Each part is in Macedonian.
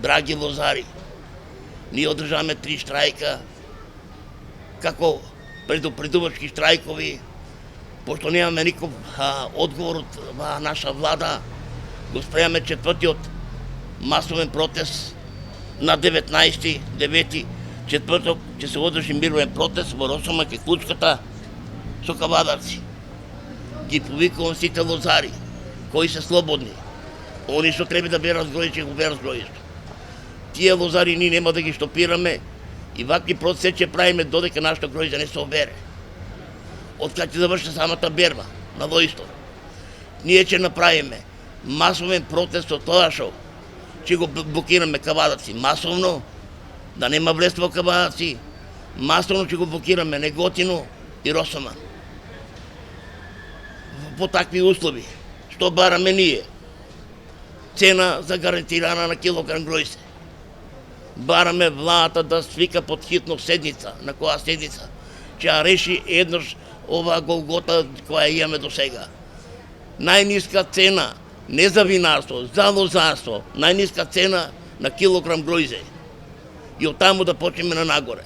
драги лозари, ние одржаваме 3 штрајка, како предупредувачки штрајкови, пошто немаме никаков одговор од наша влада, го спремаме 4-тиот масовен протест на 19.9. Четврток ќе се одржи мировен протест во Росома кај Клучката со кавадарци. Ги повикувам сите лозари кои се слободни. Они што треба да берат згроје, ќе го берат згројето. Тие лозари ние нема да ги штопираме и вакви процеси ќе правиме додека нашето гроје не се обере. Откако ќе заврши самата берба на војство, ние ќе направиме масовен протест од тоа што ќе го блокираме кавадаци масовно, да нема влез во кавадаци, масовно ќе го блокираме Неготино и Росоман. По такви услови, што бараме ние? Цена за гарантирана на килограм гројсе. Бараме владата да свика под хитно седница, на која седница ќе ја реши еднош оваа голгота која имаме до сега. Најниска цена, не за винарство, за лозарство, најниска цена на килограм гројзе. И оттаму да почнеме на нагоре.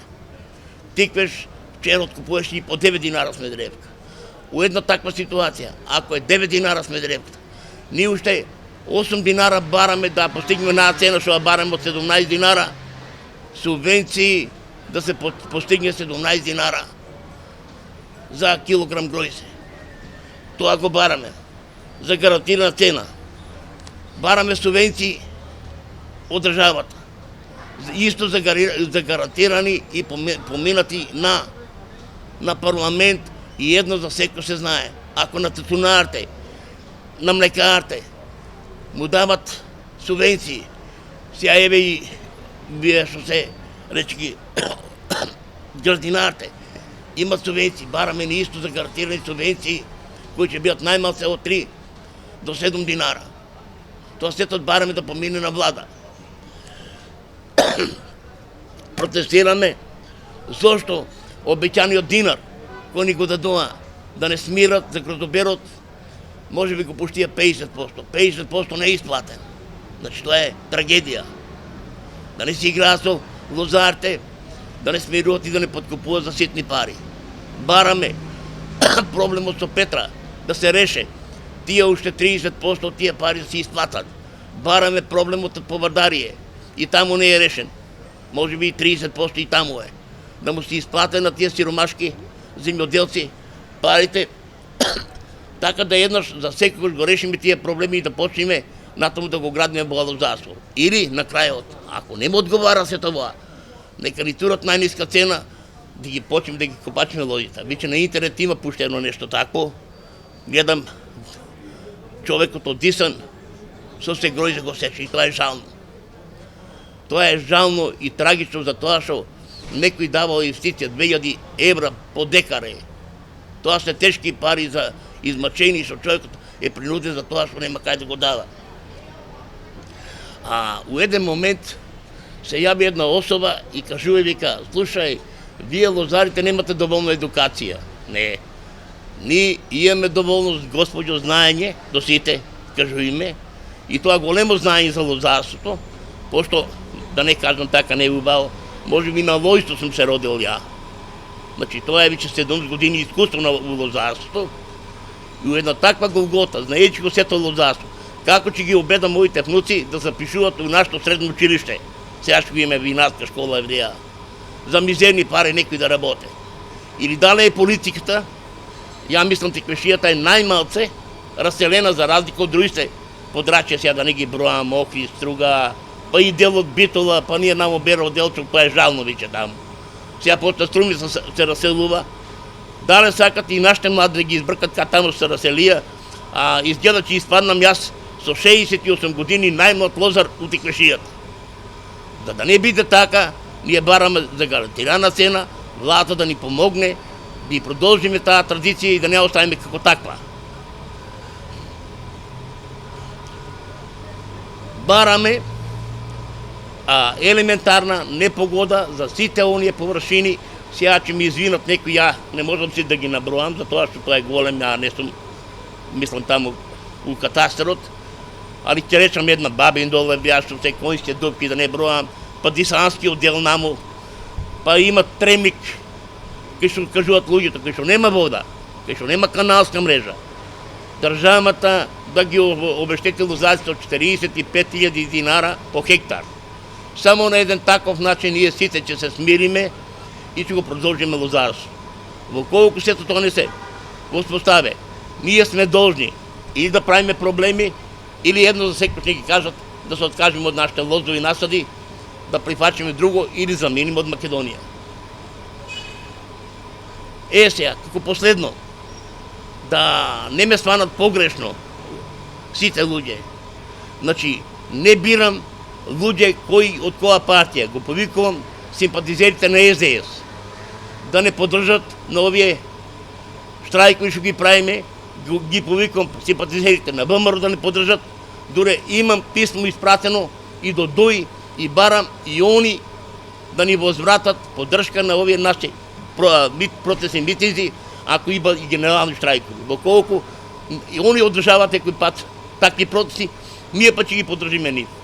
Тиквеш, вчера откупуваш и по 9 динара смедревка. У една таква ситуација, ако е 9 динара смедревката, ние уште 8 динара бараме да постигнеме на цена што ја бараме од 17 динара, субвенции да се постигне 17 динара за килограм гројзе. Тоа го бараме. За гарантирана цена. Бараме субвенции од државата. Исто за гарантирани и поминати на парламент и едно за секој се знае. Ако на тютюнарите, на млекарите му дават субвенции, сега еве и вие што се речки градинарите имат субвенции, бараме ни исто за гарантирани субвенции кои ќе бидат најмалце од 3 до 7 динара. Тоа сето бараме да помине на влада. Протестираме зошто обеќаниот динар кој ни го дадоа да не смират за грозоберот, може би го пуштија 50%. 50% не е исплатен. Значи тоа е трагедија. Да не си играат со лозарите, да не смируват и да не подкупуват за ситни пари. Бараме проблемот со Петра да се реше. Тие уште 30% од тие пари да се исплатат. Бараме проблемот од Повардарие. И таму не е решен. Може би и 30% и таму е. Да му се исплате на тие сиромашки земјоделци парите, така да еднаш за секогаш го решиме тие проблеми и да почнеме натаму да го градиме во лозарство. Или на крајот, ако не му одговара се тоа, нека ни турат најниска цена да ги почнеме да ги копачиме лозите. Веќе на интернет има пуштено нешто тако. Гледам човекот одисан со се гројзе го сече и тоа е жално. Тоа е жално и трагично за тоа што некој давал инвестиција 2000 евра по декаре. Тоа се тешки пари за измачени што човекот е принуден за тоа што нема кај да го дава. У еден момент се јави една особа и кажува и вика: слушај, вие лозарите немате доволно едукација. Не. Ние имаме доволно, господјо, знаење до сите, кажуваме, и тоа големо знаење за лозарството, пошто, да не кажам така, не е убаво, може би на војство сум се родил ја. Значи, тоа е веќе 7 години искуство на лозарството и у една таква голгота, знаејќи го сето лозарство, како ќе ги обедам моите внуци да запишуваат у нашето средно училиште. Сега ќе го имаме винарска школа евреја. За мизерни пари некои да работе. Или дали е политиката, ја мислам теквешијата е најмалце раселена за разлика од другите подрачја, сега да не ги броам, Охрид, Струга, па и дел од Битола, па ние намо Берово делчо, па е жално веќе таму. Сега почта Струми се раселува. Дале сакат и нашите млади да ги избркат кај таму се раселија, изгледа че испаднам јас со 68 години најмлад лозар у теквешијата. Да не биде така, ние бараме за гарантирана цена, владата да ни помогне, да продолжиме таа традиција и да не оставиме како таква. Бараме елементарна непогода за сите оние површини. Сега ќе ми извинат некои, ја не можам си да ги наброам, затоа што тоа е голем, ја не сум, мислам таму у катастарот. ali ќе речам една бабин доле бяше се конјске дупки, да не бројам, па дисанскиот дел наму, па има тремик, кај што кажуваат луѓето, кај што нема вода, кај што нема каналска мрежа. Државата да ги обештети лозарците од 45.000 динара по хектар. Само на еден таков начин ние сите ќе се смириме и ќе го продолжиме лозарство. Во колку сето тоа не се воспостави, ние сме должни или да правиме проблеми, или едно за секој ќе ги кажат да се откажеме од нашите лозови насади, да прифачиме друго или замениме од Македонија. Сега, како последно, да не ме сванат погрешно сите луѓе. Значи, не бирам луѓе кои од која партија, го повикувам симпатизерите на СДС да не поддржат на овие штрајкови што ги правиме, ги повикувам симпатизерите на ВМРО да не поддржат, дуре имам писмо испратено и до ДОИ и барам и они да ни возвратат поддршка на овие наши протестни митинзи, ако има и генерални штрајкови. Доколку и они одржават некој пат такви протести, ние па ќе ги поддржиме нив.